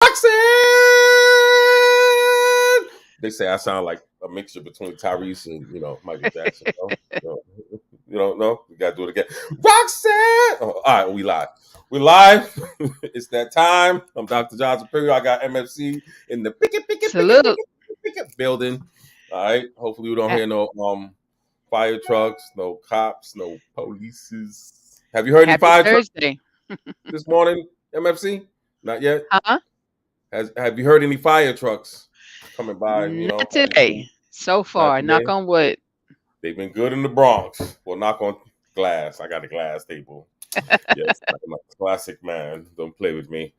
Roxanne. They say I sound like a mixture between Tyrese and Michael Jackson. You don't know? We gotta do it again. Roxanne. Oh, all right, we live. We're live. It's that time. I'm Dr. John Superior. I got MFC in the picket building. All right. Hopefully we don't hear no fire trucks, no cops, no polices. Have you heard any fire trucks this morning, MFC? Not yet. Have you heard any fire trucks coming by? Not today. So far, knock on wood. They've been good in the Bronx. Well, knock on glass. I got a glass table. Yes, I'm a classic man. Don't play with me.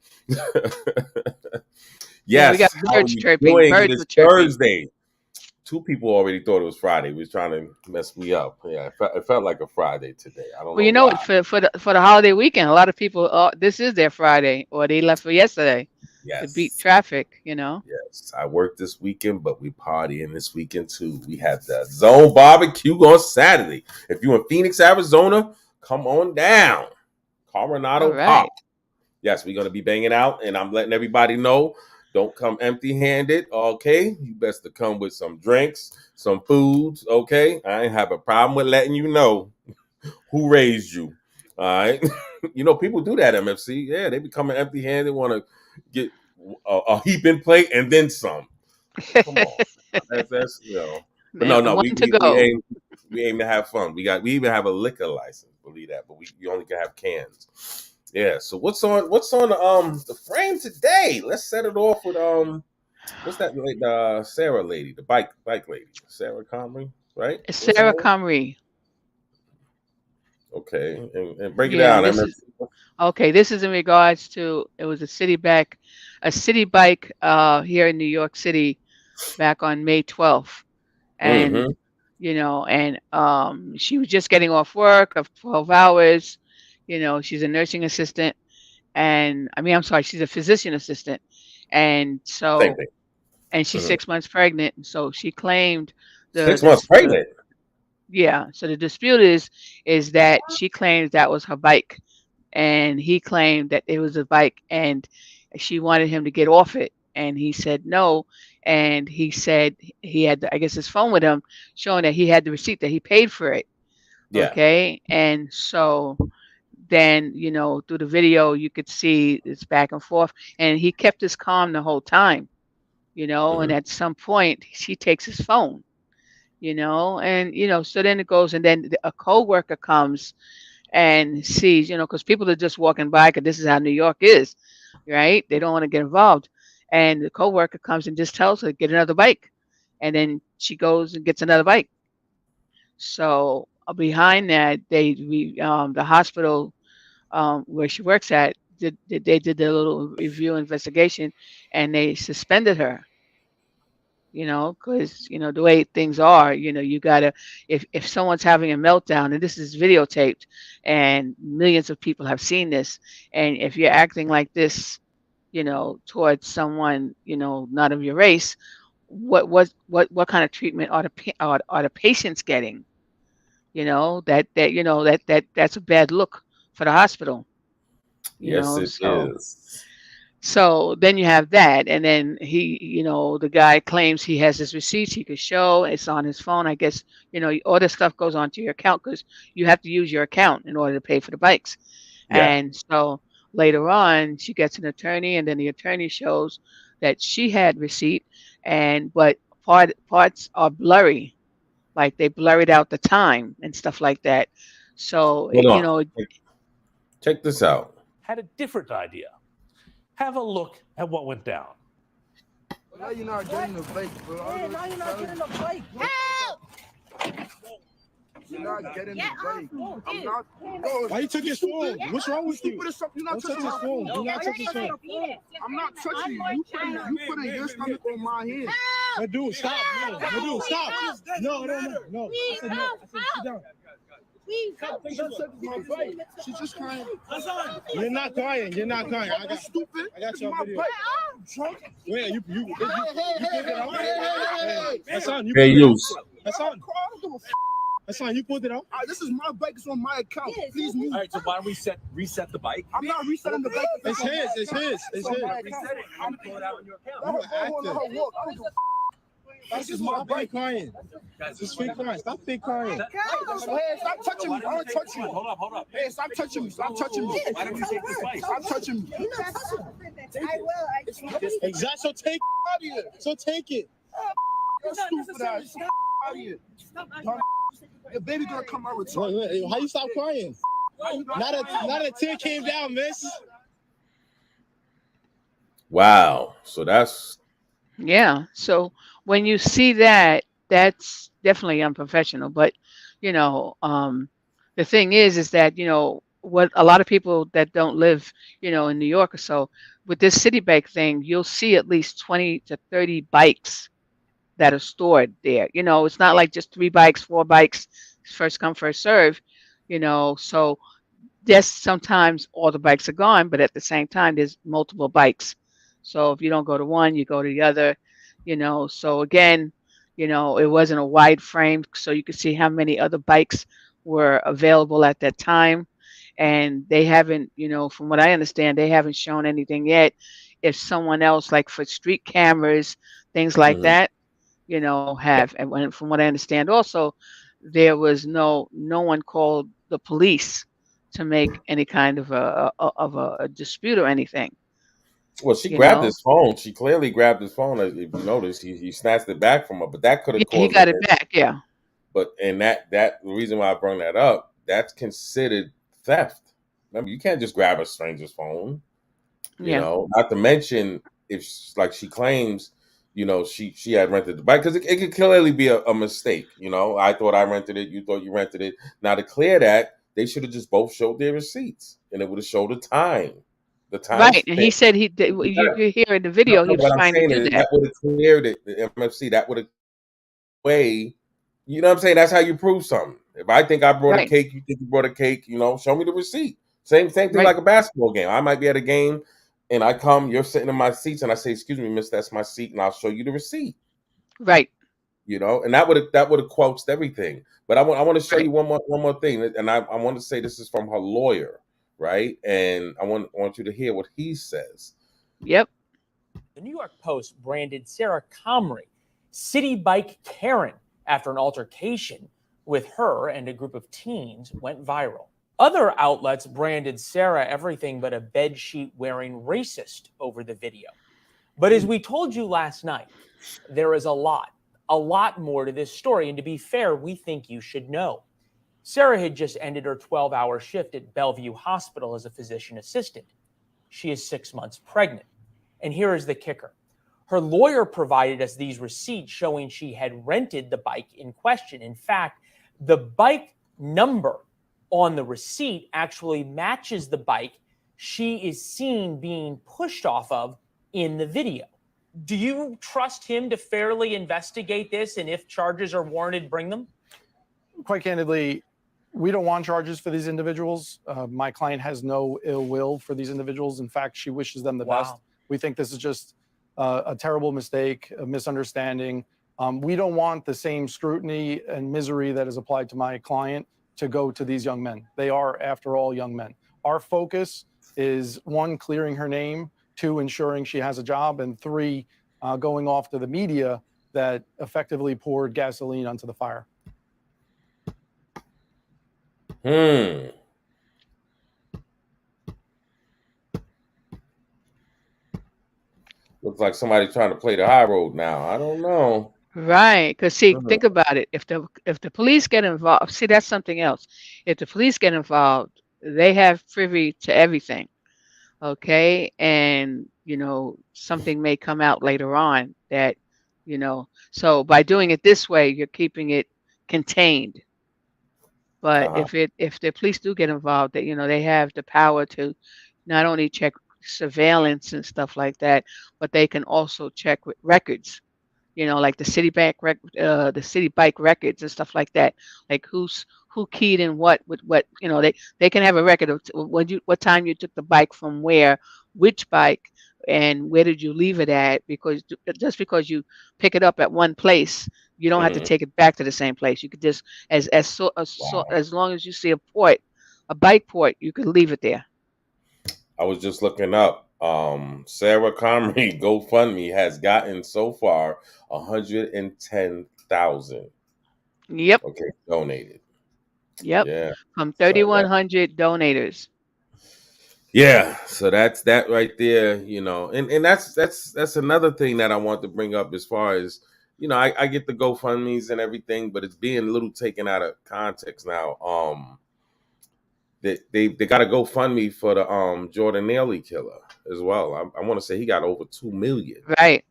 Yes, we got birds chirping. It is Thursday. Two people already thought it was Friday. Was trying to mess me up. Yeah, it felt like a Friday today. I don't know. Well, you know what? For the holiday weekend, a lot of people, this is their Friday, or they left for yesterday. Yes. To beat traffic, Yes, I worked this weekend, but we partying this weekend too. We have the Zone Barbecue on Saturday. If you're in Phoenix, Arizona, come on down. Coronado Park. Yes, we're gonna be banging out, and I'm letting everybody know. Don't come empty-handed, okay? You best to come with some drinks, some foods, okay? I ain't have a problem with letting you know who raised you. All right. People do that, MFC. Yeah, they be coming empty-handed, want to get a heaping plate and then some. Come on. That's But no, we aim to have fun. We even have a liquor license, believe that, but we only can have cans. Yeah. So what's on the frame today? Let's set it off with what's that Sarah lady, the bike lady, Sarah Comrie, right? Sarah Comrie. Okay, and break it down. This is in regards to it was a city bike here in New York City back on May 12th, and she was just getting off work of 12 hours. She's a nursing assistant, she's a physician assistant, and so and she's 6 months pregnant, and so she claimed 6 months pregnant. Yeah. So the dispute is that she claims that was her bike, and he claimed that it was a bike, and she wanted him to get off it, and he said no. And he said he had, I guess, his phone with him, showing that he had the receipt that he paid for it. Yeah. Okay. And so then, through the video, you could see it's back and forth, and he kept his calm the whole time, and at some point she takes his phone. So then it goes, and then a co-worker comes and sees, because people are just walking by, because this is how New York is, right? They don't want to get involved. And the co-worker comes and just tells her, get another bike. And then she goes and gets another bike. So behind that, the hospital where she works at, they did their little review investigation, and they suspended her. Because, the way things are, you gotta, if someone's having a meltdown, and this is videotaped and millions of people have seen this, and if you're acting like this, towards someone, not of your race, what kind of treatment are the patients getting? That's a bad look for the hospital. Yes, it is. So then you have that, and then he, the guy claims he has his receipts he could show. It's on his phone. I guess, all this stuff goes onto your account, because you have to use your account in order to pay for the bikes. Yeah. And so later on, she gets an attorney, and then the attorney shows that she had receipt, but parts are blurry, like they blurred out the time and stuff like that. So check this out. Had a different idea. Have a look at what went down. Now you're not getting the bike, bro. Yeah, now you're not getting the bike. Help! You're not getting the bike. I'm not. Why you took his phone? What's wrong with you? You're not touching his phone. You're not touching his phone. I'm not touching you. You putting your stomach on my hand. No, dude, stop. No, dude, stop. No. I said sit down. She's just crying. You're not crying. I got stupid. I got your video. I'm drunk. Wait, you pick it up. That's on. That's on. That's fine. You pulled it out. This is my bike. It's on my account. Please move. All right, so why don't we reset the bike? I'm not resetting the bike. It's his. It's his. It's his. Reset it. I'm gonna pull it out on your account. Let her go on, let her walk. I don't give a That's just my bike crying. Just fake crying. Stop fake crying. Hey, stop touching me. I don't touch you. Hold up. Hey, stop touching me. Stop touching me. Why don't we take this bike? Stop touching me. I will. Exactly. So take it out of here. So take it. You're stupid ass. Out of here. Your baby gonna come out with Wait, how you stop crying? Not a tear came down, miss. Wow. So that's Yeah. So when you see that, that's definitely unprofessional. But the thing is that what a lot of people that don't live in New York or so, with this city bike thing, you'll see at least 20 to 30 bikes that are stored there. It's not like just 3 bikes, 4 bikes, first come, first serve. So yes, sometimes all the bikes are gone, but at the same time, there's multiple bikes. So if you don't go to one, you go to the other. So again, it wasn't a wide frame, so you could see how many other bikes were available at that time. And they haven't, from what I understand, they haven't shown anything yet. If someone else, like for street cameras, things like that, have. And from what I understand, also, there was no one called the police to make any kind of a dispute or anything. well, she grabbed his phone. She clearly grabbed his phone. If you notice, he snatched it back from her. But that could have caused. He got it back, yeah. But that the reason why I brought that up, that's considered theft. Remember, you can't just grab a stranger's phone. Not to mention if, like she claims, she had rented the bike, because it could clearly be a mistake. I thought I rented it. You thought you rented it. Now, to clear that, they should have just both showed their receipts, and it would have showed the time. The time. Right, and he said he did. You hear in the video, he was trying to do that. That would have cleared it. The MFC, that would have way. You know what I'm saying? That's how you prove something. If I think I brought a cake, you think you brought a cake. Show me the receipt. Same thing like a basketball game. I might be at a game, and I come, you're sitting in my seats, and I say, "Excuse me, miss, that's my seat," and I'll show you the receipt. Right. And that would have quoted everything. But I want to show you one more thing, and I want to say this is from her lawyer. Right, and I want you to hear what he says. Yep. The New York Post branded Sarah Comrie City Bike Karen after an altercation with her and a group of teens went viral. Other outlets branded Sarah everything but a bedsheet wearing racist over the video. But as we told you last night, there is a lot more to this story. And to be fair, we think you should know. Sarah had just ended her 12-hour shift at Bellevue Hospital as a physician assistant. She is 6 months pregnant. And here is the kicker. Her lawyer provided us these receipts showing she had rented the bike in question. In fact, the bike number on the receipt actually matches the bike she is seen being pushed off of in the video. Do you trust him to fairly investigate this, and if charges are warranted, bring them? Quite candidly, we don't want charges for these individuals. My client has no ill will for these individuals. In fact, she wishes them the best. We think this is just a terrible mistake, a misunderstanding. We don't want the same scrutiny and misery that is applied to my client to go to these young men. They are, after all, young men. Our focus is 1, clearing her name, 2, ensuring she has a job, and 3, going off to the media that effectively poured gasoline onto the fire. Looks like somebody trying to play the high road now. I don't know. Right, because see, think about it. If the police get involved, see, that's something else. If the police get involved, they have privy to everything. Okay, and something may come out later on that So by doing it this way, you're keeping it contained. But if the police do get involved, that they have the power to not only check surveillance and stuff like that, but they can also check with records. Like the city bike records and stuff like that. Like who keyed in what with what. They can have a record of what time you took the bike from where, which bike, and where did you leave it at? Because just because you pick it up at one place You don't have to take it back to the same place. You could just as long as you see a bike port, you could leave it there. I was just looking up. Sarah Comrie GoFundMe has gotten so far 110,000. Yep. Okay, donated. Yep. Yeah. From So 3,100 donators. yeah, so that's that right there, and that's another thing that I want to bring up as far as I get the GoFundMe's and everything, but it's being a little taken out of context now. They got a GoFundMe for the Jordan Neely killer as well. I want to say he got over 2 million. Right.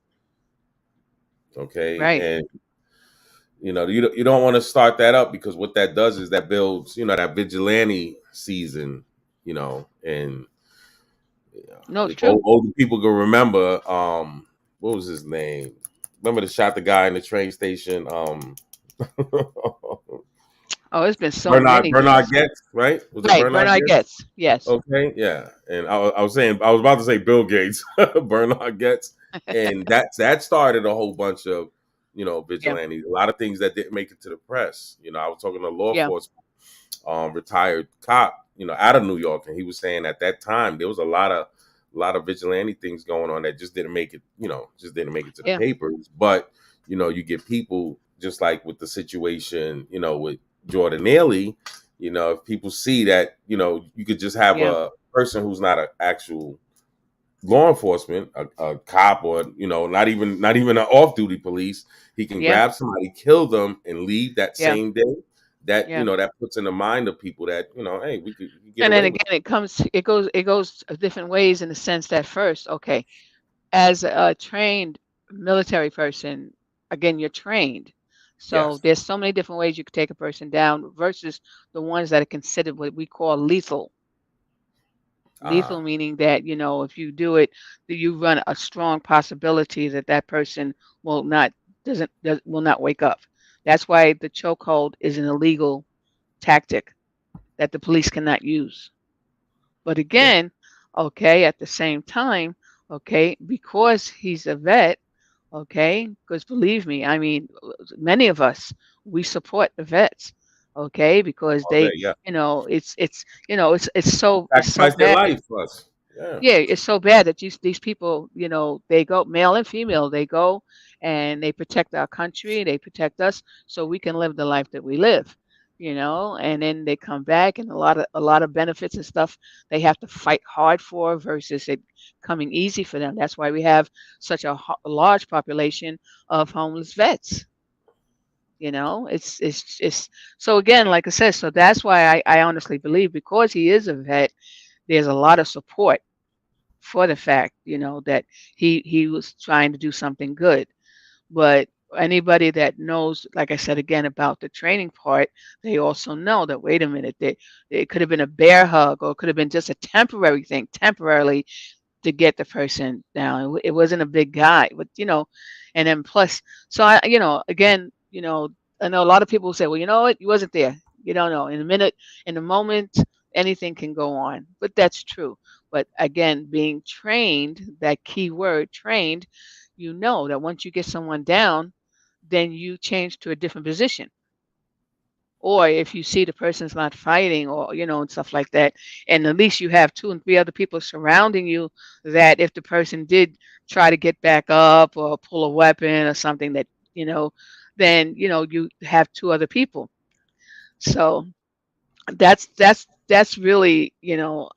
Okay, Right. and you don't want to start that up, because what that does is that builds that vigilante season, and No, it's if true. older people can remember, what was his name? Remember the shot the guy in the train station? Oh, it's been so many Bernard years. Getz, right? Was it Right. Bernard Bernard Getz? Getz. Yes. Okay, yeah. And I was about to say Bill Gates, Bernard Getz, and that started a whole bunch of vigilantes. A lot of things that didn't make it to the press. I was talking to a law enforcement retired cop, out of New York, and he was saying at that time there was a lot of vigilante things going on that just didn't make it, to the papers. But you get people, just like with the situation, with Jordan Neely, if people see that, you could just have a person who's not an actual law enforcement, a cop, or not even an off-duty police, he can grab somebody, kill them, and leave that same day. That that puts in the mind of people that hey, we could get And away then with again, it goes different ways, in the sense that first, okay, as a trained military person, again, you're trained. So there's so many different ways you could take a person down versus the ones that are considered what we call lethal. Lethal meaning that, if you do it, you run a strong possibility that that person will not wake up. That's why the chokehold is an illegal tactic that the police cannot use. But again, okay, at the same time, okay, because he's a vet, okay, because believe me, I mean, many of us, we support the vets, okay, because they, it's so sacrifice their bad. life for us. Yeah, it's so bad that these people, they go, male and female, they go and they protect our country, they protect us so we can live the life that we live, and then they come back, and a lot of benefits and stuff they have to fight hard for versus it coming easy for them. That's why we have such a large population of homeless vets. It's so, again, like I said, so that's why I honestly believe, because he is a vet, there's a lot of support for the fact, that he was trying to do something good. But anybody that knows, like I said again, about the training part, they also know that, wait a minute, it could have been a bear hug, or it could have been just a temporary thing, temporarily, to get the person down. It wasn't a big guy, but and then plus, so I, again, I know a lot of people say, well, you know what, you wasn't there. You don't know. In the moment, anything can go on, but that's true. But again, being trained, that key word, trained, that once you get someone down, then you change to a different position. Or if you see the person's not fighting, or and stuff like that, and at least you have 2 and 3 other people surrounding you, that if the person did try to get back up or pull a weapon or something, that then you have 2 other people. So that's really,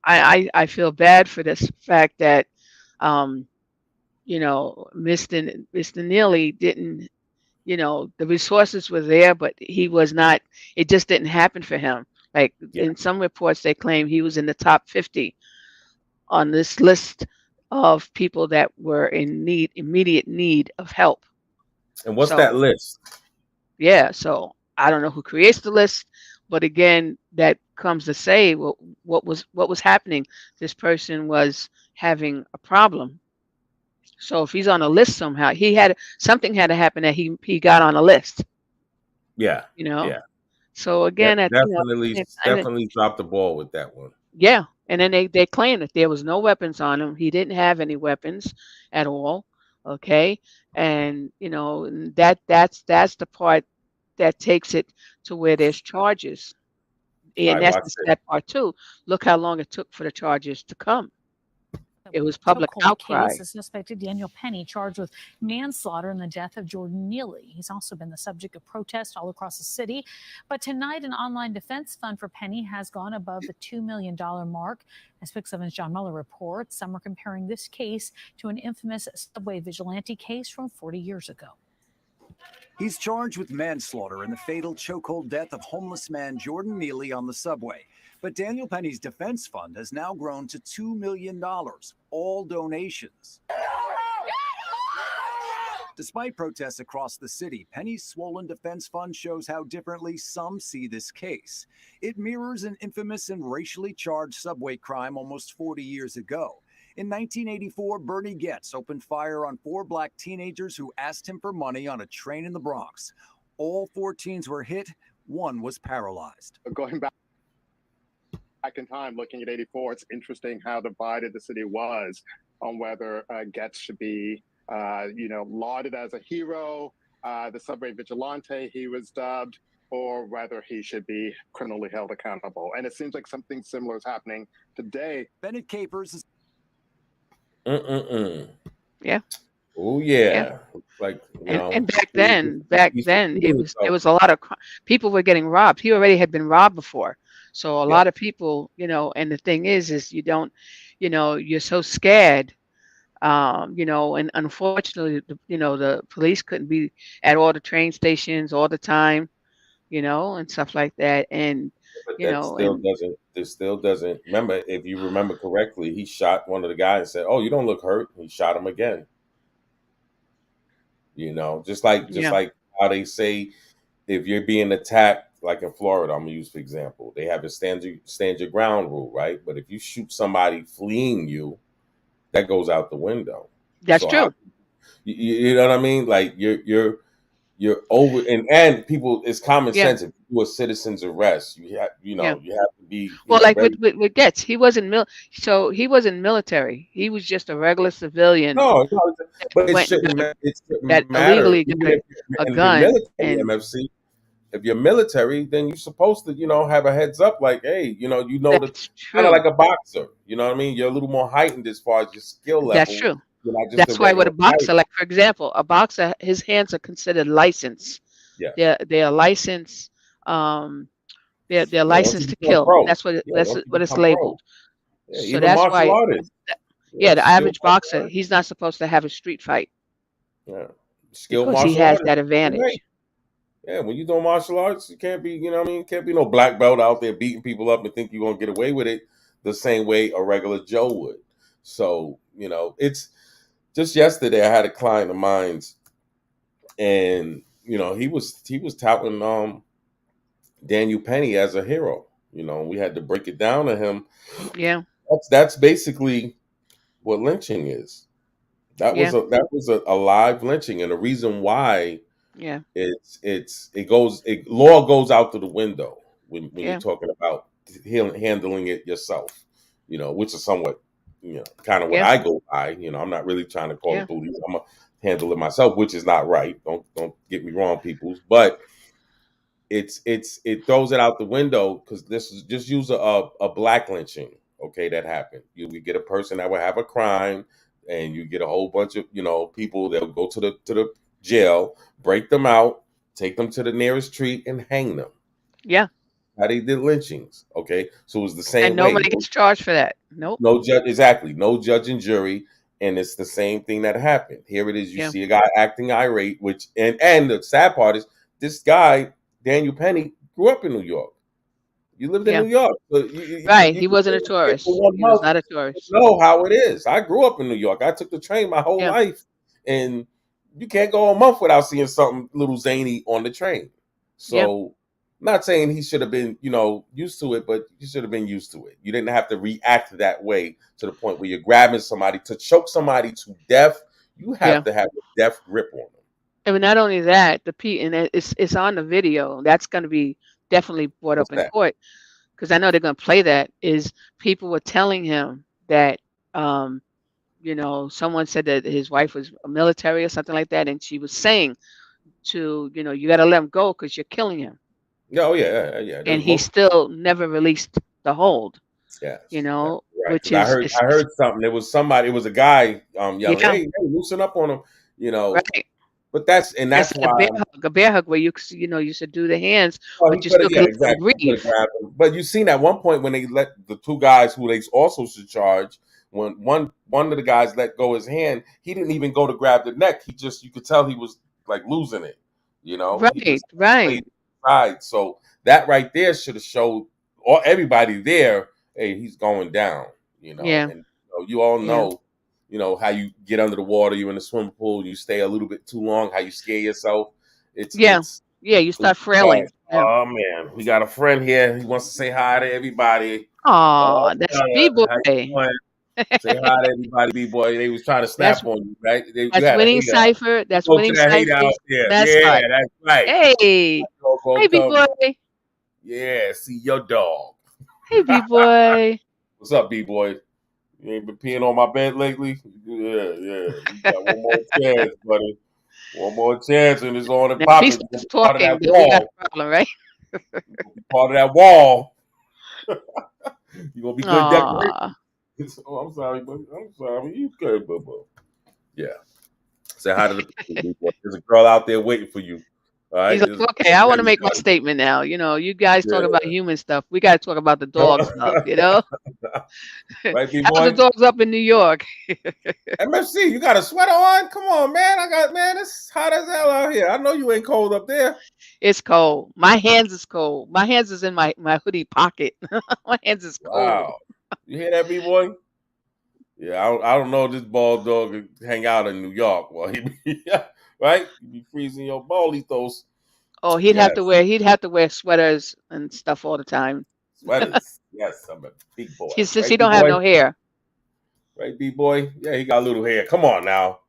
I feel bad for this fact that Mr. Neely didn't, the resources were there, but he was not, it just didn't happen for him. Like in some reports, they claim he was in the top 50 on this list of people that were in immediate need of help. And what's that list? Yeah, so I don't know who creates the list, but again, that comes to say, well, what was happening? This person was having a problem. So if he's on a list somehow, something had to happen that he got on a list. Yeah. So again, definitely dropped the ball with that one. Yeah, and then they claimed that there was no weapons on him. He didn't have any weapons at all. Okay, and that's the part that takes it to where there's charges, All and right, that's watch the this. sad part too. Look how long it took for the charges to come. It was Took public cold outcry. case. The suspect Daniel Penny charged with manslaughter in the death of Jordan Neely. He's also been the subject of protests all across the city. But tonight, an online defense fund for Penny has gone above the $2 million mark. As Fix 7's John Mueller reports, some are comparing this case to an infamous subway vigilante case from 40 years ago. He's charged with manslaughter in the fatal chokehold death of homeless man Jordan Neely on the subway. But Daniel Penny's defense fund has now grown to $2 million, all donations. Despite protests across the city, Penny's swollen defense fund shows how differently some see this case. It mirrors an infamous and racially charged subway crime almost 40 years ago. In 1984, Bernie Getz opened fire on 4 black teenagers who asked him for money on a train in the Bronx. All 4 teens were hit, 1 was paralyzed. Going back in time, looking at 84, it's interesting how divided the city was on whether Getz should be, lauded as a hero, the subway vigilante he was dubbed, or whether he should be criminally held accountable. And it seems like something similar is happening today. Bennett Capers is Yeah. Oh yeah. Like and back then there was a lot of people were getting robbed. He already had been robbed before, so a lot of people, and the thing is you don't, you're so scared, and unfortunately, the police couldn't be at all the train stations all the time, and stuff like that, and But that still doesn't. Remember, if you remember correctly, he shot one of the guys and said, "Oh, you don't look hurt." He shot him again. Just like how they say, if you're being attacked, like in Florida, I'm gonna use for example, they have a stand your ground rule, right? But if you shoot somebody fleeing you, that goes out the window. That's true. You know what I mean? Like you're over, and people, it's common sense. If you do a citizen's arrest, you have you have to be like with Getz, he wasn't military. He was just a regular civilian. No, but it shouldn't matter. Illegally got a gun. MFC. If you're military, then you're supposed to, have a heads up, like, hey, that's kind of like a boxer. You know what I mean? You're a little more heightened as far as your skill level. That's true. That's why with a boxer, like for example, a boxer, his hands are considered licensed. Yeah. They're licensed. They're licensed to kill. That's what it's labeled. So that's why. The average boxer, he's not supposed to have a street fight. Yeah. Because he has that advantage. Right. Yeah, when you're doing martial arts, you can't be, can't be no black belt out there beating people up and think you're gonna get away with it the same way a regular Joe would. So, it's just yesterday I had a client of mine, and he was touting Daniel Penny as a hero. We had to break it down to him. Yeah. That's basically what lynching is. That was a live lynching, and the reason why law goes out to the window when you're talking about handling it yourself, which is somewhat kind of what I go by. I'm not really trying to call the police. I'm gonna handle it myself, which is not right. Don't get me wrong, peoples, but it throws it out the window, because this is just use a black lynching, okay, that happened. You get a person that will have a crime, and you get a whole bunch of people that will go to the jail, break them out, take them to the nearest tree, and hang them. Yeah. How they did lynchings. Okay, so it was the same. And nobody gets charged for that. Nope. No judge, exactly. No judge and jury, and it's the same thing that happened. Here it is. You see a guy acting irate, and the sad part is this guy Daniel Penny grew up in New York. You lived in New York, so he wasn't a tourist. He was not a tourist. You know how it is. I grew up in New York. I took the train my whole life, and you can't go a month without seeing something little zany on the train. So, not saying he should have been, used to it, but you should have been used to it. You didn't have to react that way to the point where you're grabbing somebody to choke somebody to death. You have to have a death grip on them. And not only that, and it's on the video. That's going to be definitely brought up in court, because I know they're going to play that. Is people were telling him that someone said that his wife was military or something like that, and she was saying to, you got to let him go because you're killing him. Oh yeah. And he still never released the hold. Yes, right. Which I is heard something. It was a guy yelling, Yeah. hey, loosen up on him, right. But that's It's why a bear hug where you should do the hands, well, but you still can let them exactly. breathe. But you seen at one point when they let the two guys who they also should charge, when one of the guys let go his hand, he didn't even go to grab the neck. He just, you could tell he was like losing it. He just Right. Right. So that right there should have showed everybody there, hey, he's going down. Yeah. And you all Yeah. know, how you get under the water, you're in the swimming pool, you stay a little bit too long, how you scare yourself. Yeah, you start frailing. Yeah. Oh man, we got a friend here. He wants to say hi to everybody. Oh, that's B-boy. How you doing? Say hi to everybody, B-boy. They was trying to That's snap on you, right? You that's had a winning hater. cipher. That's Go to winning that hater out cipher's there. mascot. Yeah, that's right. Hey, Go hey, come. B-boy. Yeah, see your dog. Hey, B-boy. What's up, B-boy? You ain't been peeing on my bed lately? Yeah. You got one more chance, buddy. One more chance, and it's on and Now, if popping. he You're gonna starts be part of talking, that then we got wall. a problem, right? Part of that wall. You're gonna be good decorating. Aw. Oh, I'm sorry, but I'm sorry. You good, boo. Yeah. Say hi to the people, B-boy. There's a girl out there waiting for you. All right. He's like, There's a okay, girl I want to ready, make my buddy. statement now. You guys talk Yeah. about human stuff. We got to talk about the dog stuff, Right, How's the B-boy? dogs up in New York? MFC, you got a sweater on? Come on, man. It's hot as hell out here. I know you ain't cold up there. It's cold. My hands is cold. My hands is in my hoodie pocket. My hands is cold. Wow. You hear that, B-boy? Yeah, I don't know if this bald dog could hang out in New York. Well, he be, right? You be freezing your ballitos. Oh, he'd have Yes. to wear sweaters and stuff all the time. Sweaters. Yes, I'm a big boy. Since Right, he don't have no B-boy? hair. Right, B-boy? Yeah, he got a little hair. Come on now.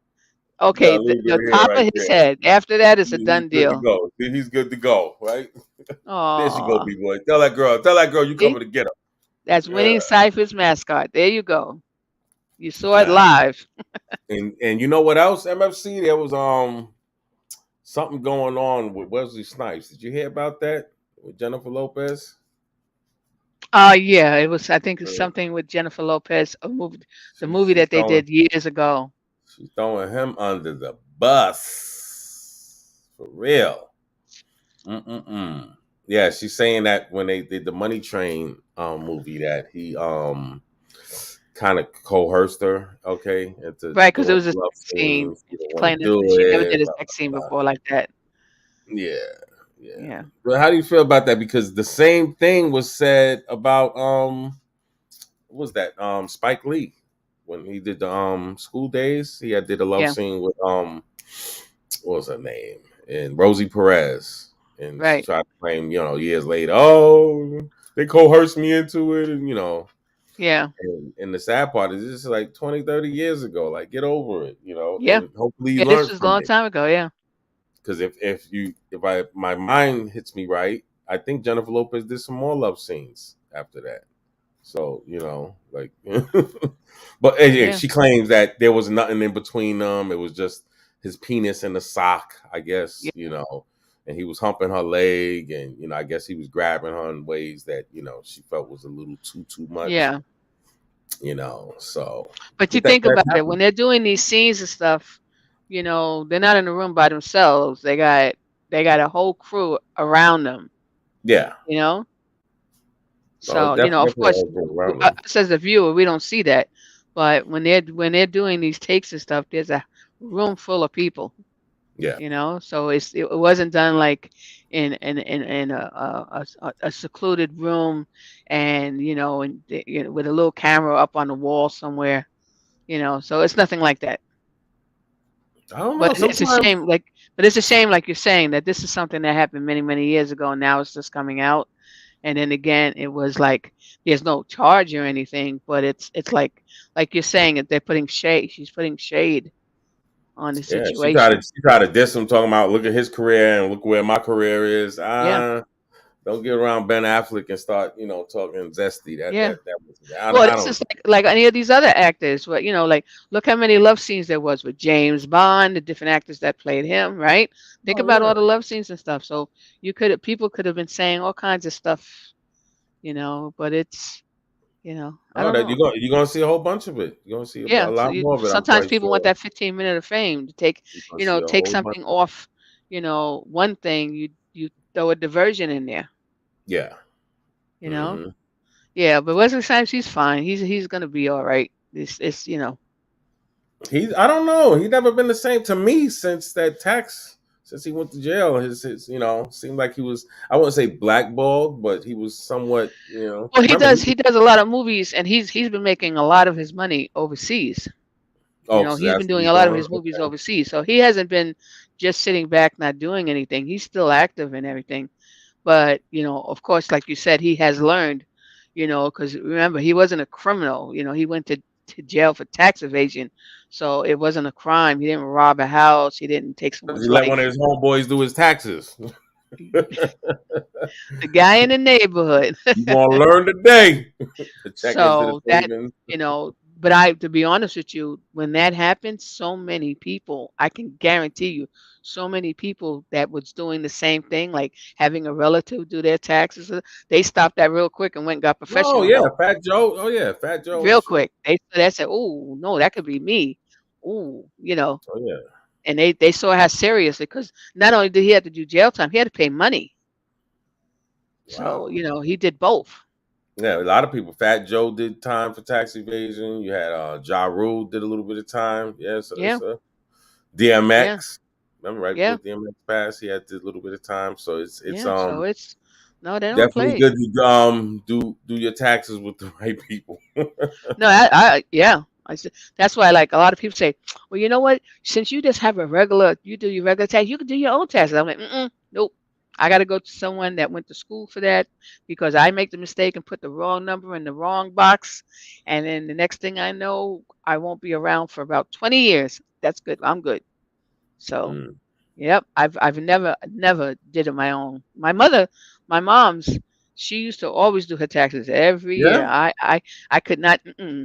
He got Okay, a little bit the of hair top right of his there. head. After that, it's a He's done good to deal. go. He's good to go, right? There she go, Oh, B-boy. Tell that girl you see, coming to get her. that's Yeah. winning Cypher's mascot. There you go. You saw it Nah. live. And you know what else, MFC? There was something going on with Wesley Snipes. Did you hear about that with Jennifer Lopez? Yeah, it was. I think it's something with Jennifer Lopez. The movie that they did years ago. She's throwing him under the bus for real. Yeah, she's saying that when they did the Money Train movie that he kind of coerced her, okay, into Right, because it doing was a love sex scene. scenes. She didn't want to Playing do she never it. did a Blah, sex scene blah, blah. before like that. Yeah. Yeah. But how do you feel about that? Because the same thing was said about what was that? Spike Lee when he did the School Days. He did a love scene with what was her name? And Rosie Perez. And she Right. tried to claim, years later, oh, they coerced me into it, and Yeah. And the sad part is this is like 20, 30 years ago. Like, get over it, Yeah. and hopefully you Yeah, learn this was a from long it. time ago. Yeah. Because if my mind hits me right, I think Jennifer Lopez did some more love scenes after that. So like, but Yeah. she claims that there was nothing in between them. It was just his penis in the sock, I guess. Yeah. And he was humping her leg, and I guess he was grabbing her in ways that she felt was a little too much. Yeah. So. But you think about it, when they're doing these scenes and stuff, they're not in the room by themselves. They got a whole crew around them. Yeah. So of course, us as a viewer, we don't see that. But when they're doing these takes and stuff, there's a room full of people. Yeah. So it wasn't done like in a secluded room, and with a little camera up on the wall somewhere. So it's nothing like that. I don't know. But it's a shame, it's a shame, like you're saying, that this is something that happened many, many years ago, and now it's just coming out. And then again, it was like there's no charge or anything, but it's like you're saying that they're putting shade. She's putting shade on the situation. She tried to diss him, talking about look at his career and look where my career is. Yeah. Don't get around Ben Affleck and start, talking zesty. Yeah. That was. I Well, don't. this is like any of these other actors. But like look how many love scenes there was with James Bond, the different actors that played him, right? Think Oh, about yeah. all the love scenes and stuff. So people could have been saying all kinds of stuff, but it's, I Oh, don't that know. you're gonna see a whole bunch of it. You're gonna see a Yeah. So lot more of it. I'm sometimes quite people want sure. that 15-minute of fame to take, You're gonna see a take whole bunch. something off, one thing, you throw a diversion in there, Yeah. you know? Yeah, but Wesley Snipes, he's fine. He's gonna be all right. It's I don't know. He's never been the same to me since since he went to jail. His seemed like he was, I wouldn't say blackballed, but he was somewhat, Well, remember he does a lot of movies, and he's been making a lot of his money overseas. so He's been that's what doing he's a lot of doing. his movies Okay. overseas, so he hasn't been just sitting back not doing anything. He's still active and everything. But of course, like you said, he has learned, because remember, he wasn't a criminal. He went to jail for tax evasion, so it wasn't a crime. He didn't rob a house. He didn't take He someone's let one of life. his homeboys do his taxes. The guy in the neighborhood. You gonna learn today to check into the So that, savings. but to be honest with you, when that happened, so many people, I can guarantee you, so many people that was doing the same thing, like having a relative do their taxes, they stopped that real quick and went and got Oh professional yeah, help Fat Joe. Oh yeah, Fat Joe. real Sure. quick. They said, "Oh no, that could be me." Oh, Oh yeah. and they saw how serious it, because not only did he have to do jail time, he had to pay money. So Wow. he did both. Yeah, a lot of people. Fat Joe did time for tax evasion. You had Ja Rule did a little bit of time. Yeah, so Yeah, it's yeah, DMX. Remember right yeah, before DMX passed, he had did a little bit of time. So it's yeah. So it's no, they don't definitely play. good to do your taxes with the right people. No, yeah. That's why, like, a lot of people say, well, you know what? Since you just have you do your regular tax, you can do your own taxes. I'm like, nope. I got to go to someone that went to school for that, because I make the mistake and put the wrong number in the wrong box. And then the next thing I know, I won't be around for about 20 years. That's good. I'm good. So, Mm. yep. I've never did it my own. My mom's, she used to always do her taxes every year. Yeah, I could not.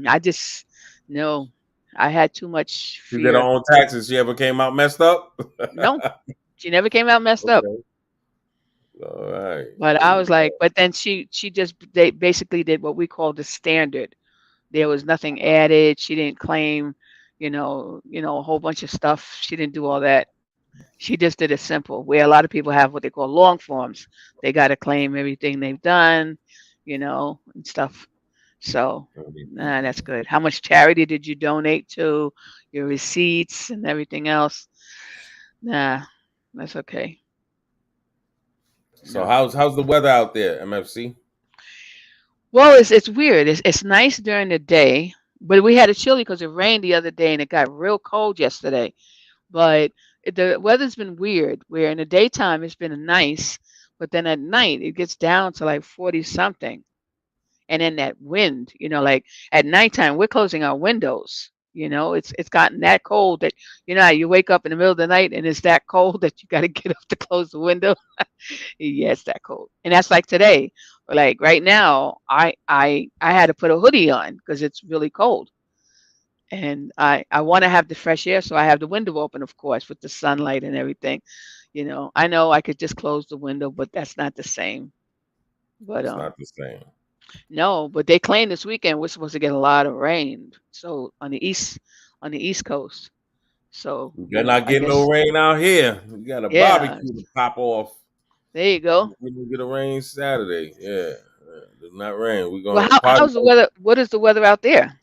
I just no. I had too much she did her fear. own taxes. She ever came out messed up? No, she never came out messed up. Okay, all right. But There I you was like, go. but then they basically did what we call the standard. There was nothing added. She didn't claim, a whole bunch of stuff. She didn't do all that. She just did it simple, where a lot of people have what they call long forms. They got to claim everything they've done, and stuff. So, that's good. How much charity did you donate to? Your receipts and everything else. Nah, that's okay. So how's the weather out there, MFC? Well, it's weird. It's nice during the day, but we had a chilly because it rained the other day and it got real cold yesterday. But the weather's been weird, where in the daytime it's been nice, but then at night it gets down to like 40 something. And then that wind, like at nighttime, we're closing our windows. It's gotten that cold that, how you wake up in the middle of the night and it's that cold that you got to get up to close the window. Yeah, it's that cold. And that's like today. Like right now, I had to put a hoodie on because it's really cold. And I want to have the fresh air, so I have the window open, of course, with the sunlight and everything. I know I could just close the window, but that's not the same. But It's not the same. no, but they claim this weekend we're supposed to get a lot of rain. So on the east coast. So, You're not I getting no guess, rain out here. We got a yeah, barbecue to pop off. there you go. We're gonna get a rain Saturday. Yeah, does not rain. We're Well, gonna party. how's the weather? What is the weather out there?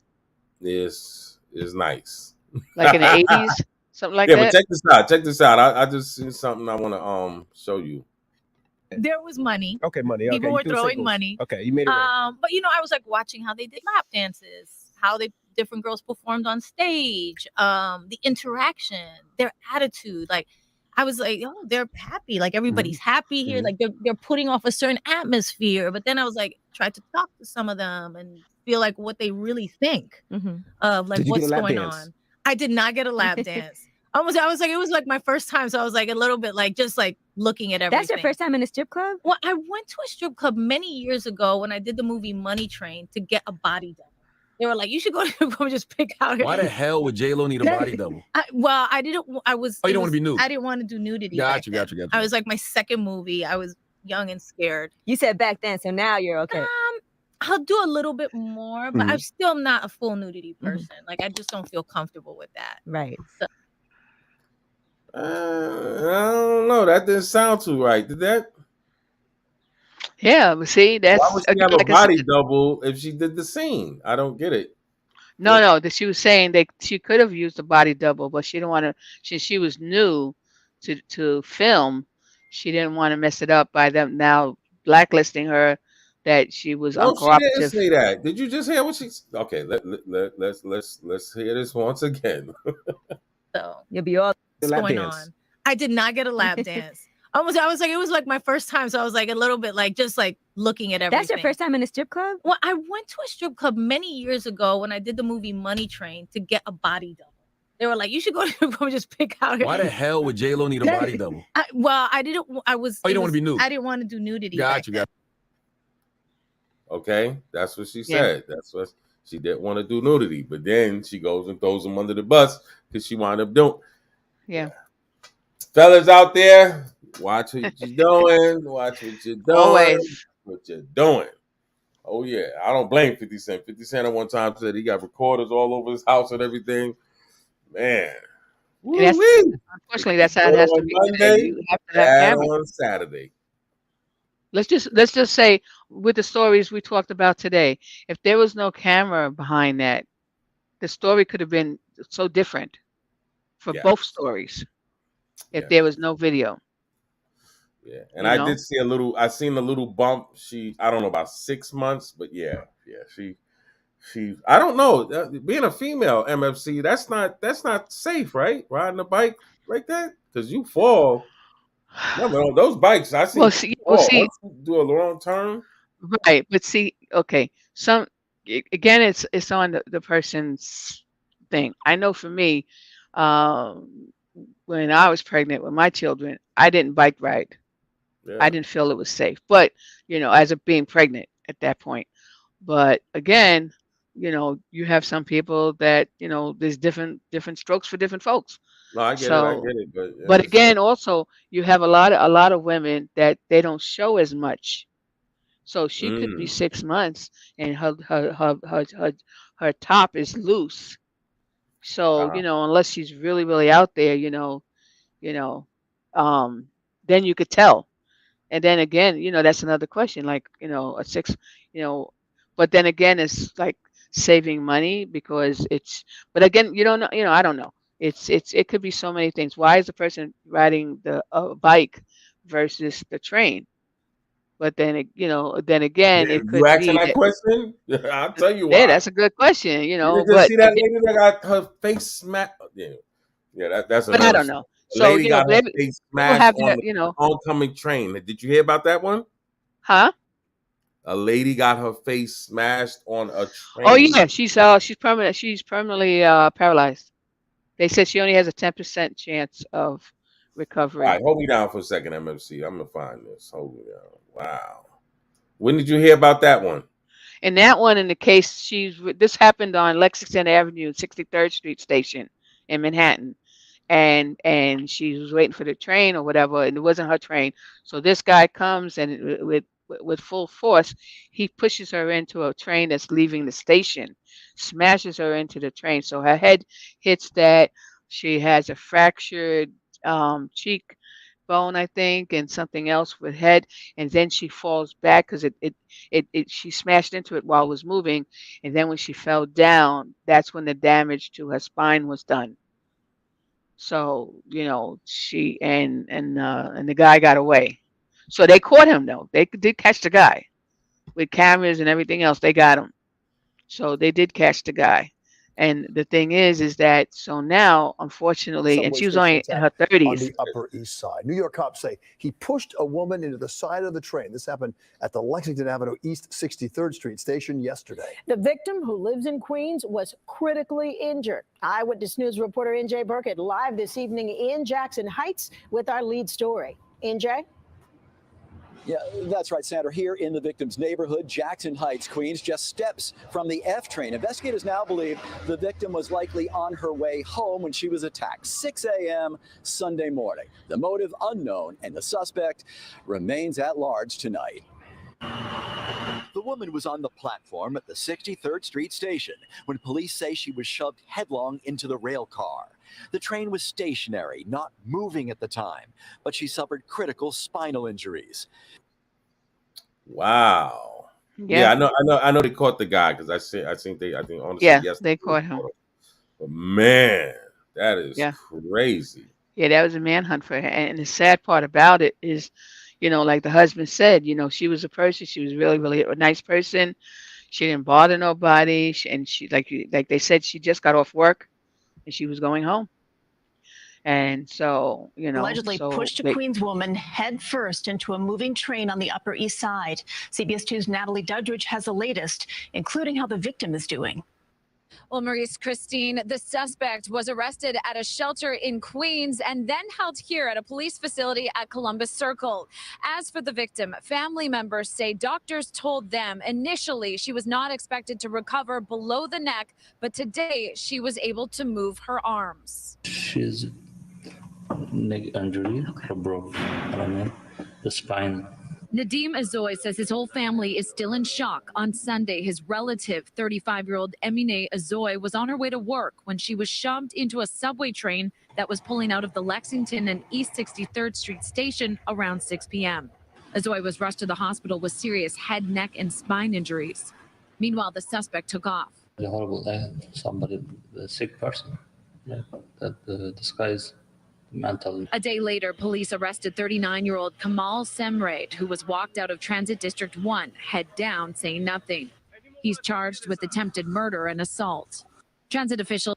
Is nice. Like in the 80s, something like Yeah, but that? check this out. Check this out. I just seen something I want to show you. There was money. Okay, money. People Okay, were you threw throwing signals. money. Okay, you made it. But I was like watching how they did lap dances, how different girls performed on stage, the interaction, their attitude. Like I was like, oh, they're happy. Like everybody's happy here. Like they're putting off a certain atmosphere. But then I was like, tried to talk to some of them and feel like what they really think of like Did you get what's a lap going dance? on. I did not get a lap dance. I was like, it was like my first time. So I was like a little bit like, just like looking at everything. That's your first time in a strip club? Well, I went to a strip club many years ago when I did the movie Money Train to get a body double. They were like, you should go to the strip club and just pick out. Why the hell would J-Lo need a body double? I didn't. I was. Oh, you don't want to be nude? I didn't want to do nudity. Gotcha. I was like my second movie. I was young and scared. You said back then, so now you're okay. I'll do a little bit more, but I'm still not a full nudity person. Like I just don't feel comfortable with that. Right. So, I don't know. That didn't sound too right. Did that? Yeah, but see, that's Why would she have a like I body said, double if she did the scene? I don't get it. no. That she was saying that she could have used a body double, but she didn't want to. She was new to film. She didn't want to mess it up by them now blacklisting her that she was No, she didn't uncooperative. say that. Did you just hear what she? Okay, let's hear this once again. so You'll be all what's going on? I did not get a lap dance. I was like, it was like my first time, so I was like a little bit like just like looking at everything. That's your first time in a strip club? Well, I went to a strip club many years ago when I did the movie Money Train to get a body double. They were like, you should go to the strip club and just pick out. Why the hell would J-Lo need a body double? I didn't. I was. Oh, you don't want to be nude? I didn't want to do nudity. Gotcha. Okay, that's what she said. That's what she didn't want to do nudity, but then she goes and throws him under the bus because she wound up doing. Yeah. Fellas out there, watch what you're doing. Watch what you're doing. Always. What you're doing. Oh yeah, I don't blame 50 Cent. 50 Cent at one time said he got recorders all over his house and everything. Man. Unfortunately, that's how it has to be. Monday, You have to have cameras. on Saturday. Let's just say with the stories we talked about today, if there was no camera behind that, the story could have been so different for both stories if there was no video. Yeah, and I did see I seen a little bump. I don't know about 6 months, but yeah, she I don't know. Being a female MFC, that's not safe, right? Riding a bike like that, because you fall. No, those bikes I see. Once you do a wrong turn. Right, but see, okay, again, it's on the person's thing. I know for me, when I was pregnant with my children, I didn't bike ride. Yeah. I didn't feel it was safe, but as of being pregnant at that point. But again, you have some people that there's different strokes for different folks. No, I get it. But again, also you have a lot of women that they don't show as much. So she could be 6 months and her top is loose. So unless she's really really out there, then you could tell. And then again, that's another question. Like a 6, but then again, it's like saving money because it's. But again, you don't know. I don't know. It could be so many things. Why is the person riding the bike versus the train? But then again, it could you asking be that question. I'll tell you why. Yeah, that's a good question. You just see that lady that got her face smacked. Yeah, that's. But I don't know. The lady got her face smashed on the oncoming train. Did you hear about that one? Huh? A lady got her face smashed on a train. Oh yeah, she's permanently paralyzed. They said she only has a 10% chance of recovery. All right, hold me down for a second, MFC. I'm gonna find this. Hold me down. Wow. When did you hear about that one? And that one, in the case, this happened on Lexington Avenue, 63rd Street station in Manhattan. And she was waiting for the train or whatever, and it wasn't her train. So this guy comes and with full force, he pushes her into a train that's leaving the station, smashes her into the train. So her head hits that. She has a fractured cheek bone, I think, and something else with head. And then she falls back because she smashed into it while it was moving. And then when she fell down, that's when the damage to her spine was done. So she and the guy got away. So they caught him though. They did catch the guy with cameras and everything else. They got him. So they did catch the guy. And the thing is that so now, unfortunately, and she was only in her 30s. On the Upper East Side. New York cops say he pushed a woman into the side of the train. This happened at the Lexington Avenue East 63rd Street station yesterday. The victim, who lives in Queens, was critically injured. Eyewitness News reporter NJ Burkett live this evening in Jackson Heights with our lead story. NJ? Yeah, that's right, Sandra. Here in the victim's neighborhood, Jackson Heights, Queens, just steps from the F train. Investigators now believe the victim was likely on her way home when she was attacked. 6 a.m. Sunday morning. The motive unknown, and the suspect remains at large tonight. The woman was on the platform at the 63rd Street station when police say she was shoved headlong into the rail car. The train was stationary, not moving at the time, but she suffered critical spinal injuries. Wow. Yeah, I know they caught the guy because I think honestly yesterday they caught him. But man, that is crazy. Yeah, that was a manhunt for her. And the sad part about it is, like the husband said, she was a person. She was really, really a nice person. She didn't bother nobody. She like they said, she just got off work and she was going home. And so, allegedly pushed a Queens woman head first into a moving train on the Upper East Side. CBS 2's Natalie Duddridge has the latest, including how the victim is doing. Well, Maurice, Christine, the suspect was arrested at a shelter in Queens and then held here at a police facility at Columbus Circle. As for the victim, family members say doctors told them initially she was not expected to recover below the neck, but today she was able to move her arms. She's neck injury, her broke the spine. Nadim Azoy says his whole family is still in shock. On Sunday, his relative, 35-year-old Emine Azoy, was on her way to work when she was shoved into a subway train that was pulling out of the Lexington and East 63rd Street station around 6 p.m. Azoy was rushed to the hospital with serious head, neck, and spine injuries. Meanwhile, the suspect took off. The horrible somebody, the sick person, that disguise. Mental. A day later, police arrested 39-year-old Kamal Semraid, who was walked out of Transit District 1, head down, saying nothing. He's charged with attempted murder and assault. Transit officials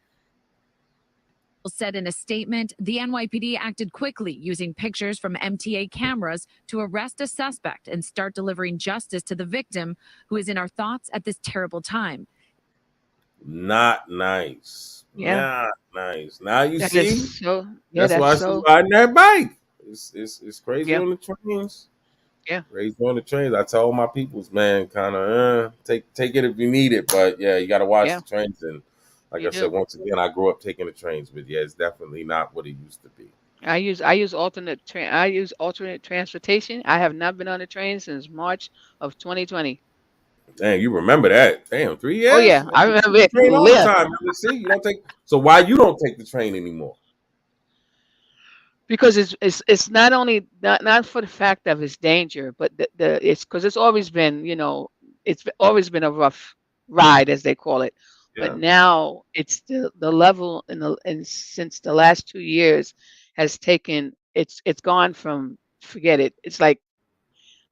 said in a statement, the NYPD acted quickly, using pictures from MTA cameras to arrest a suspect and start delivering justice to the victim, who is in our thoughts at this terrible time. Not nice. Yeah. Not nice. Now you That see, is that's why she's riding that bike. It's crazy on the trains. Yeah, crazy on the trains. I tell my peoples, man, kind of take it if you need it, but yeah, you got to watch the trains. And like I said, once again, I grew up taking the trains, but yeah, it's definitely not what it used to be. I use alternate transportation. I have not been on the train since March of 2020. Dang, you remember that? Damn, 3 years? Oh yeah, I remember it. Train all the time. See, you don't take. So why you don't take the train anymore? Because it's not only not for the fact of its danger, but it's because it's always been it's always been a rough ride, as they call it. Yeah. But now it's the level and since the last 2 years has taken it's gone from forget it. It's like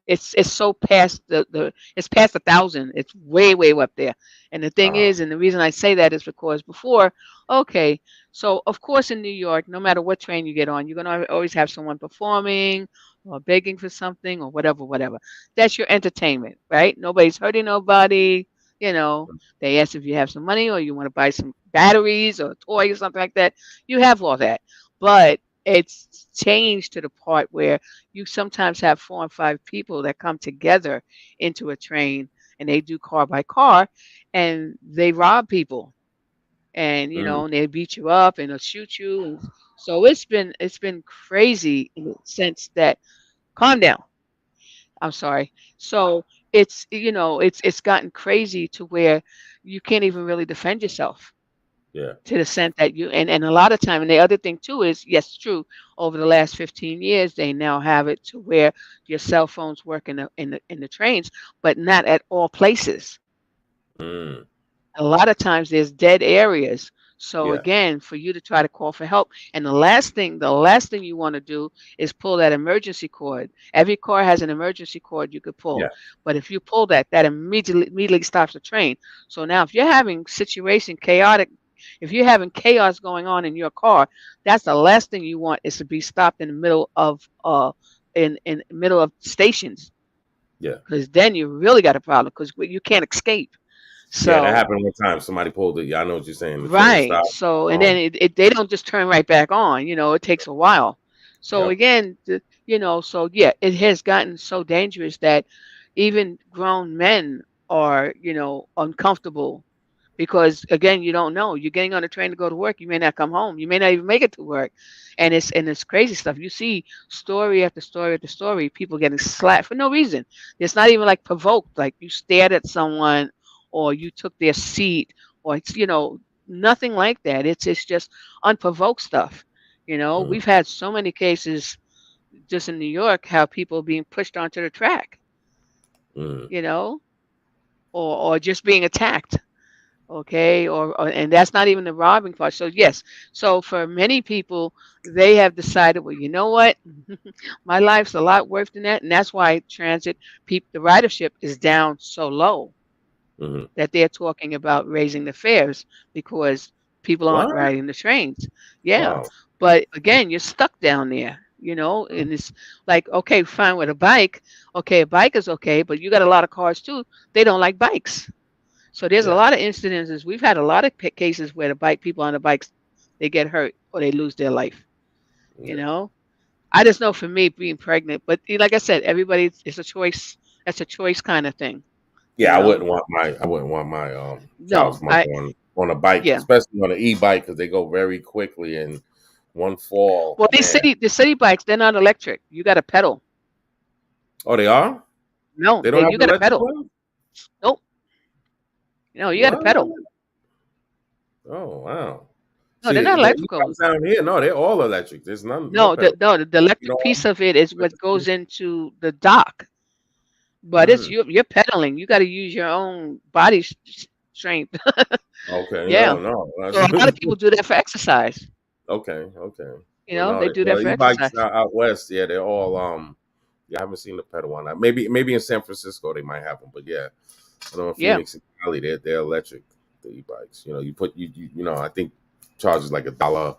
it's so past it's past 1,000. It's way up there. And the thing is, and the reason I say that is because before, okay, so of course in New York, no matter what train you get on, you're gonna always have someone performing or begging for something or whatever. That's your entertainment, right? Nobody's hurting nobody. They ask if you have some money or you want to buy some batteries or a toy or something like that. You have all that, but it's changed to the part where you sometimes have 4 and 5 people that come together into a train and they do car by car and they rob people and and they beat you up and they'll shoot you. And so it's been crazy in the sense that calm down. I'm sorry. So it's it's gotten crazy to where you can't even really defend yourself. Yeah. To the sense that and a lot of time, and the other thing too is, yes, it's true. Over the last 15 years, they now have it to where your cell phones work in the trains, but not at all places. A lot of times there's dead areas. So again, for you to try to call for help, and the last thing you want to do is pull that emergency cord. Every car has an emergency cord you could pull, but if you pull that immediately stops the train. So now, if you're having if you're having chaos going on in your car, that's the last thing you want is to be stopped in the middle of middle of stations. Yeah. Because then you really got a problem because you can't escape. So yeah, that happened one time. Somebody pulled it. Yeah, I know what you're saying. Right. So and then they don't just turn right back on. It takes a while. So again, So yeah, it has gotten so dangerous that even grown men are, uncomfortable because again, you don't know. You're getting on a train to go to work. You may not come home. You may not even make it to work. And it's crazy stuff. You see story after story after story, people getting slapped for no reason. It's not even like provoked, like you stared at someone or you took their seat or it's, nothing like that. It's just unprovoked stuff. We've had so many cases just in New York, how people being pushed onto the track, or just being attacked. Okay, or and that's not even the robbing part. So yes, so for many people, they have decided, well, you know what, my life's a lot worse than that, and that's why the ridership is down so low that they're talking about raising the fares because people aren't What? riding the trains. Yeah, Wow. but again, you're stuck down there. And it's like, okay, fine with a bike. Okay, a bike is okay, but you got a lot of cars too. They don't like bikes. So there's a lot of incidences. We've had a lot of cases where people on the bikes, they get hurt or they lose their life. I just know for me being pregnant, but like I said, it's a choice. That's a choice kind of thing. Yeah, I wouldn't want my child's mother on a bike, especially on an e-bike, because they go very quickly and one fall. Well, the city bikes, they're not electric. You got to pedal. Oh, they are? No, they don't have you got to pedal. one? Nope. No, you got to pedal. Oh wow. No, they're not electrical. Down here, no, they're all electric. There's none. The electric piece of it is what goes into the dock. But it's you're pedaling. You got to use your own body strength. Okay. Yeah. No. So a lot of people do that for exercise. Okay. They do that for exercise. Out west, yeah, they're all I haven't seen the pedal one. Maybe in San Francisco they might have them, but yeah, I don't know. Phoenix and Cali, they're electric. The e-bikes, you put I think charges like $1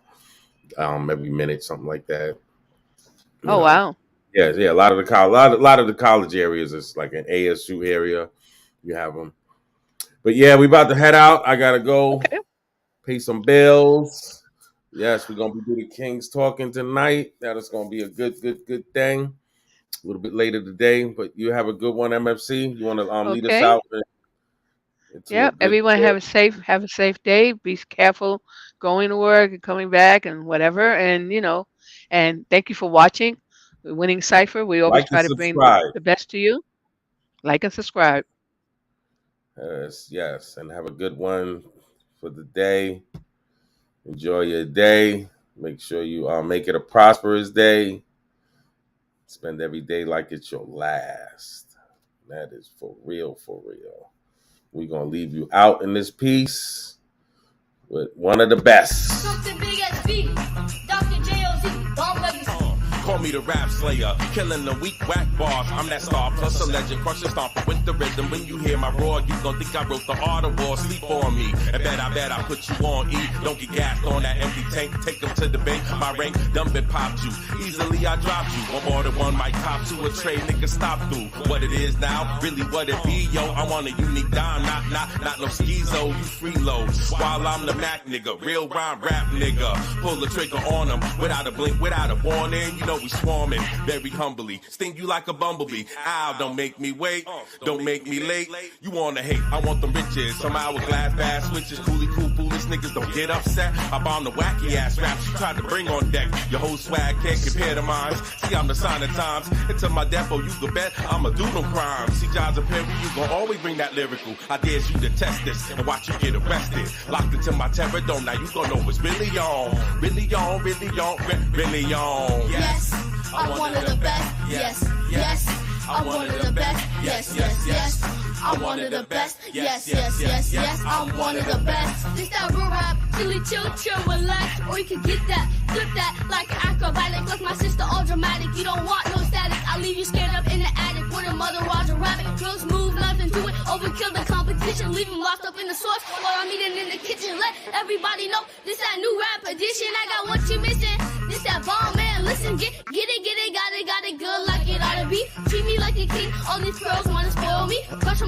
every minute, something like that. Wow. Yeah. A lot of the college areas is like an ASU area. You have them. But yeah, we about to head out. I gotta go pay some bills. Yes, we're gonna be doing the Kings talking tonight. That is gonna be a good thing. A little bit later today, but you have a good one, MFC. You want to lead us out? Yeah, everyone have a safe day. Be careful going to work and coming back and whatever. And and thank you for watching Winning Cipher. We always try to bring the best to you. Like and subscribe. Yes, and have a good one for the day. Enjoy your day. Make sure you make it a prosperous day. Spend every day like it's your last. That is for real. We're going to leave you out in this piece with one of the best. Something big as beat. Dr. J.O.Z. Bomb Legacy. Call me the rap slayer, killing the weak whack bars. I'm that star plus a legend, crush a stomper with the rhythm. When you hear my roar, you gon' think I wrote the art of war. Sleep on me, and bet I put you on E. Don't get gassed on that empty tank. Take them to the bank. My rank done been popped you. Easily I dropped you. One more than one might cop to a trade, nigga stop through. What it is now, really what it be, yo. I want a unique dime, not no schizo. You freeload. While I'm the Mac nigga, real rhyme rap nigga. Pull the trigger on them without a blink, without a warning. You know we swarming very humbly. Sting you like a bumblebee. Ow, don't make me wait. Don't make me late. You wanna hate, I want them riches. Some hourglass bass switches. Coolie cool, foolish niggas don't get upset. I bomb the wacky ass raps you tried to bring on deck. Your whole swag can't compare to mine. See, I'm the sign of times. Into my depot, you can bet I'ma do them crimes. See, John's a Perry, you gon' always bring that lyrical. I dare you to test this and watch you get arrested. Locked into my terror dome, now you gon' know what's really on. Really on. Yes, I'm one of the best. Yes, I'm one of the best. Yes, I'm one of the best. Yes, I'm one of the best. This that real rap, silly, chill, relax. Or you can get that, flip that like an acrobatic. Like my sister, all dramatic. You don't want no static. I'll leave you scared up in the attic with a mother Roger Rabbit. Girls move, nothing to it. Overkill the competition. Leave them locked up in the sauce while I'm eating in the kitchen. Let everybody know this that new rap edition. I got what you missing. This that bomb, man. Listen, get it, got it good like it ought to be. Treat me like a king. All these girls wanna spoil me. Crush 'em